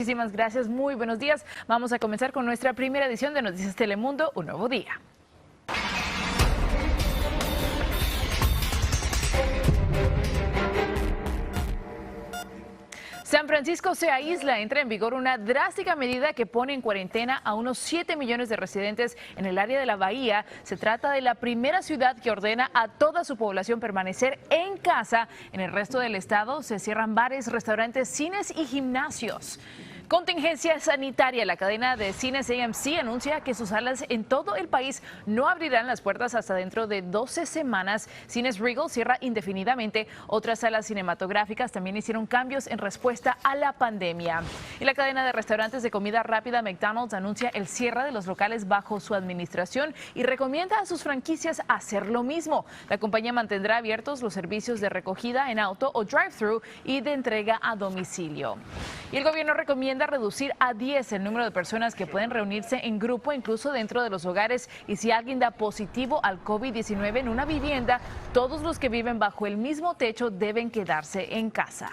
Muchísimas gracias, muy buenos días. Vamos a comenzar con nuestra primera edición de Noticias Telemundo, un nuevo día. San Francisco se aísla, entra en vigor una drástica medida que pone en cuarentena a unos 7 millones de residentes en el área de la bahía. Se trata de la primera ciudad que ordena a toda su población permanecer en casa. En el resto del estado se cierran bares, restaurantes, cines y gimnasios. Contingencia sanitaria. La cadena de cines AMC anuncia que sus salas en todo el país no abrirán las puertas hasta dentro de 12 semanas. Cines Regal cierra indefinidamente. Otras salas cinematográficas también hicieron cambios en respuesta a la pandemia. Y la cadena de restaurantes de comida rápida McDonald's anuncia el cierre de los locales bajo su administración y recomienda a sus franquicias hacer lo mismo. La compañía mantendrá abiertos los servicios de recogida en auto o drive-thru y de entrega a domicilio. Y el gobierno recomienda reducir a 10 el número de personas que pueden reunirse en grupo, incluso dentro de los hogares. Y si alguien da positivo al COVID-19 en una vivienda, todos los que viven bajo el mismo techo deben quedarse en casa.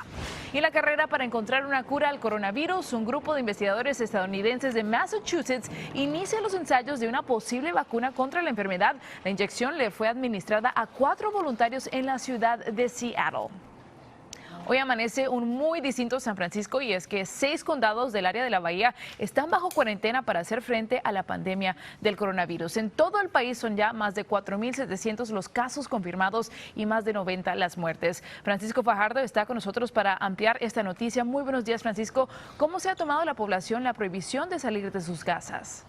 Y en la carrera para encontrar una cura al coronavirus, un grupo de investigadores estadounidenses de Massachusetts inicia los ensayos de una posible vacuna contra la enfermedad. La inyección le fue administrada a 4 voluntarios en la ciudad de Seattle. Hoy amanece un muy distinto San Francisco, y es que 6 condados del área de la bahía están bajo cuarentena para hacer frente a la pandemia del coronavirus. En todo el país son ya más de 4.700 los casos confirmados y más de 90 las muertes. Francisco Fajardo está con nosotros para ampliar esta noticia. Muy buenos días, Francisco. ¿Cómo se ha tomado la población la prohibición de salir de sus casas?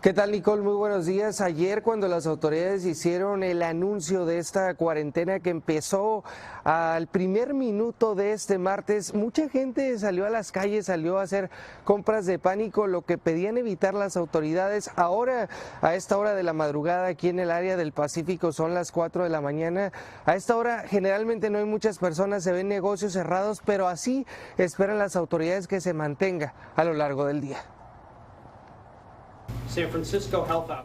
¿Qué tal, Nicole? Muy buenos días. Ayer, cuando las autoridades hicieron el anuncio de esta cuarentena que empezó al primer minuto de este martes, mucha gente salió a las calles, salió a hacer compras de pánico, lo que pedían evitar las autoridades. Ahora, a esta hora de la madrugada, aquí en el área del Pacífico, son las 4 de la mañana. A esta hora generalmente no hay muchas personas, se ven negocios cerrados, pero así esperan las autoridades que se mantenga a lo largo del día.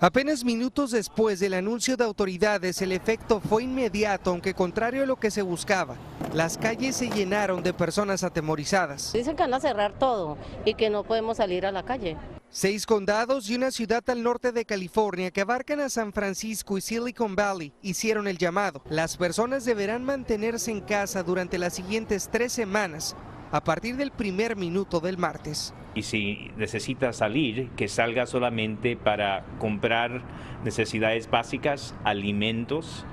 Apenas minutos después del anuncio de autoridades, el efecto fue inmediato, aunque contrario a lo que se buscaba. Las calles se llenaron de personas atemorizadas. Dicen que van a cerrar todo y que no podemos salir a la calle. 6 condados y una ciudad al norte de California que abarcan a San Francisco y Silicon Valley hicieron el llamado. Las personas deberán mantenerse en casa durante las siguientes 3 semanas, a partir del primer minuto del martes. Y si necesita salir, que salga solamente para comprar necesidades básicas, alimentos,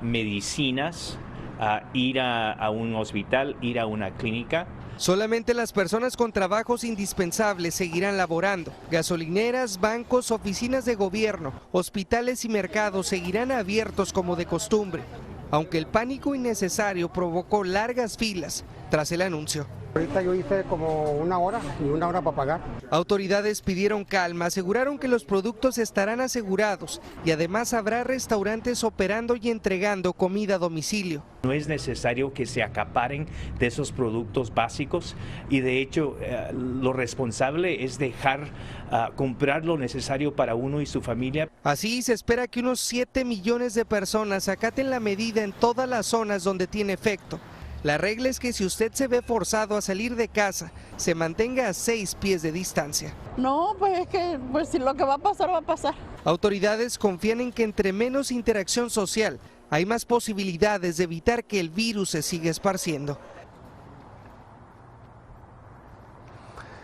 medicinas, ir a un hospital, ir a una clínica. Solamente las personas con trabajos indispensables seguirán laborando. Gasolineras, bancos, oficinas de gobierno, hospitales y mercados seguirán abiertos como de costumbre, aunque el pánico innecesario provocó largas filas tras el anuncio. Ahorita yo hice como una hora para pagar. Autoridades pidieron calma, aseguraron que los productos estarán asegurados y además habrá restaurantes operando y entregando comida a domicilio. No es necesario que se acaparen de esos productos básicos y de hecho lo responsable es dejar comprar lo necesario para uno y su familia. Así se espera que unos 7 millones de personas acaten la medida en todas las zonas donde tiene efecto. La regla es que si usted se ve forzado a salir de casa, se mantenga a 6 pies de distancia. No, pues es que si lo que va a pasar, va a pasar. Autoridades confían en que entre menos interacción social, hay más posibilidades de evitar que el virus se siga esparciendo.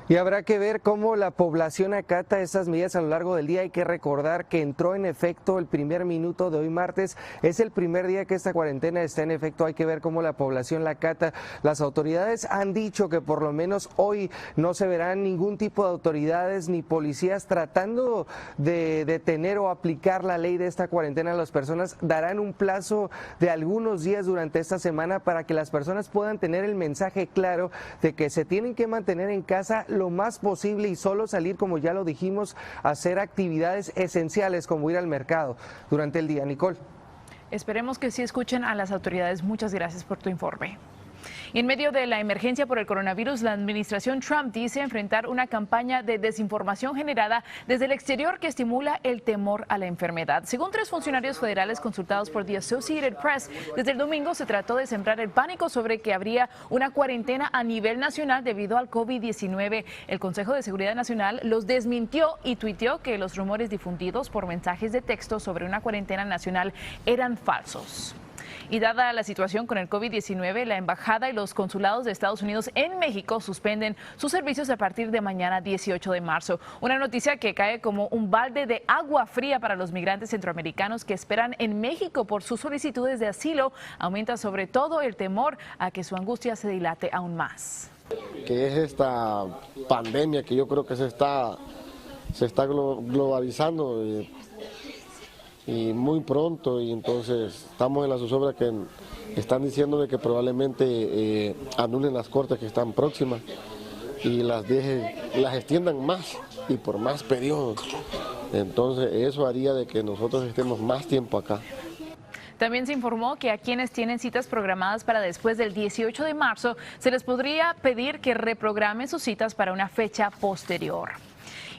Y habrá que ver cómo la población acata estas medidas a lo largo del día. Hay que recordar que entró en efecto el primer minuto de hoy martes. Es el primer día que esta cuarentena está en efecto. Hay que ver cómo la población la acata. Las autoridades han dicho que por lo menos hoy no se verán ningún tipo de autoridades ni policías tratando de detener o aplicar la ley de esta cuarentena a las personas. Darán un plazo de algunos días durante esta semana para que las personas puedan tener el mensaje claro de que se tienen que mantener en casa lo más posible y solo salir, como ya lo dijimos, a hacer actividades esenciales como ir al mercado durante el día. Nicole. Esperemos que sí escuchen a las autoridades. Muchas gracias por tu informe. Y en medio de la emergencia por el coronavirus, la administración Trump dice enfrentar una campaña de desinformación generada desde el exterior que estimula el temor a la enfermedad. Según 3 funcionarios federales consultados por The Associated Press, desde el domingo se trató de sembrar el pánico sobre que habría una cuarentena a nivel nacional debido al COVID-19. El Consejo de Seguridad Nacional los desmintió y tuiteó que los rumores difundidos por mensajes de texto sobre una cuarentena nacional eran falsos. Y dada la situación con el COVID-19, la embajada y los consulados de Estados Unidos en México suspenden sus servicios a partir de mañana 18 de marzo. Una noticia que cae como un balde de agua fría para los migrantes centroamericanos que esperan en México por sus solicitudes de asilo. Aumenta sobre todo el temor a que su angustia se dilate aún más. Que es esta pandemia que yo creo que se está globalizando y muy pronto, y entonces estamos en la zozobra que están diciendo de que probablemente anulen las cortes que están próximas y las extiendan más y por más periodos. Entonces eso haría de que nosotros estemos más tiempo acá. También se informó que a quienes tienen citas programadas para después del 18 de marzo se les podría pedir que reprogramen sus citas para una fecha posterior.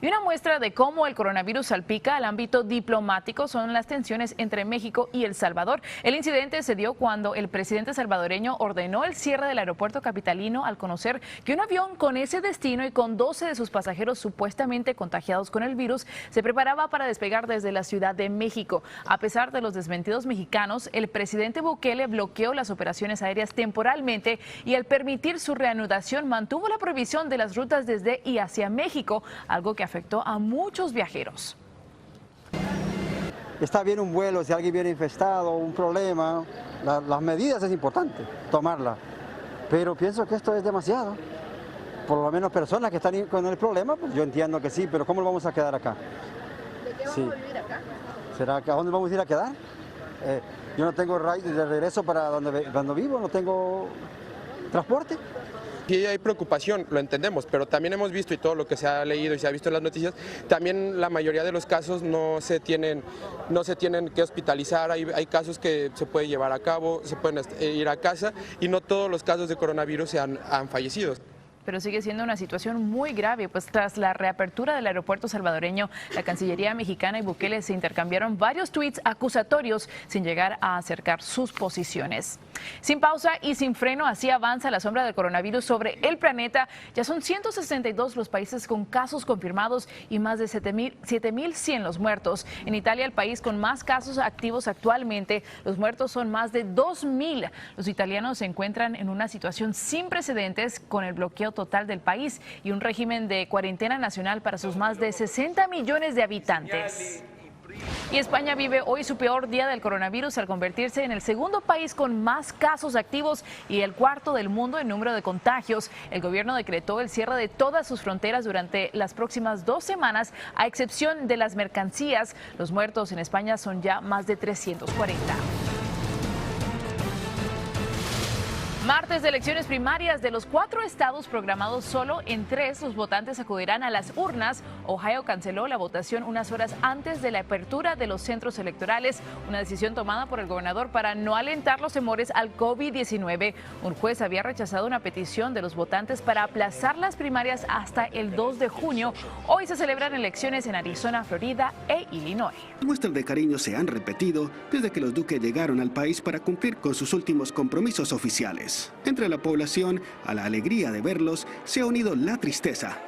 Y una muestra de cómo el coronavirus salpica al ámbito diplomático son las tensiones entre México y El Salvador. El incidente se dio cuando el presidente salvadoreño ordenó el cierre del aeropuerto capitalino al conocer que un avión con ese destino y con 12 de sus pasajeros supuestamente contagiados con el virus se preparaba para despegar desde la Ciudad de México. A pesar de los desmentidos mexicanos, el presidente Bukele bloqueó las operaciones aéreas temporalmente y al permitir su reanudación mantuvo la prohibición de las rutas desde y hacia México, algo que afectó a muchos viajeros. Está bien un vuelo, si alguien viene infestado, un problema, las medidas es importante tomarlas, pero pienso que esto es demasiado. Por lo menos personas que están con el problema, pues yo entiendo que sí, pero ¿cómo lo vamos a quedar acá? ¿De qué vamos a vivir acá? ¿Será que a dónde vamos a ir a quedar? Yo no tengo ride de regreso para donde vivo, no tengo transporte. Sí hay preocupación, lo entendemos, pero también hemos visto, y todo lo que se ha leído y se ha visto en las noticias, también la mayoría de los casos no se tienen que hospitalizar, hay casos que se puede llevar a cabo, se pueden ir a casa, y no todos los casos de coronavirus han fallecido. Pero sigue siendo una situación muy grave, pues tras la reapertura del aeropuerto salvadoreño, la Cancillería mexicana y Bukele se intercambiaron varios tuits acusatorios sin llegar a acercar sus posiciones. Sin pausa y sin freno, así avanza la sombra del coronavirus sobre el planeta. Ya son 162 los países con casos confirmados y más de 7.100 los muertos. En Italia, el país con más casos activos actualmente, los muertos son más de 2.000. Los italianos se encuentran en una situación sin precedentes con el bloqueo total del país y un régimen de cuarentena nacional para sus más de 60 millones de habitantes. Y España vive hoy su peor día del coronavirus al convertirse en el segundo país con más casos activos y el cuarto del mundo en número de contagios. El gobierno decretó el cierre de todas sus fronteras durante las próximas 2 semanas, a excepción de las mercancías. Los muertos en España son ya más de 340. Martes de elecciones primarias. De los 4 estados programados, solo en 3 los votantes acudirán a las urnas. Ohio canceló la votación unas horas antes de la apertura de los centros electorales, una decisión tomada por el gobernador para no alentar los temores al COVID-19. Un juez había rechazado una petición de los votantes para aplazar las primarias hasta el 2 de junio. Hoy se celebran elecciones en Arizona, Florida e Illinois. Muestras de cariño se han repetido desde que los Duque llegaron al país para cumplir con sus últimos compromisos oficiales. Entre la población, a la alegría de verlos, se ha unido la tristeza.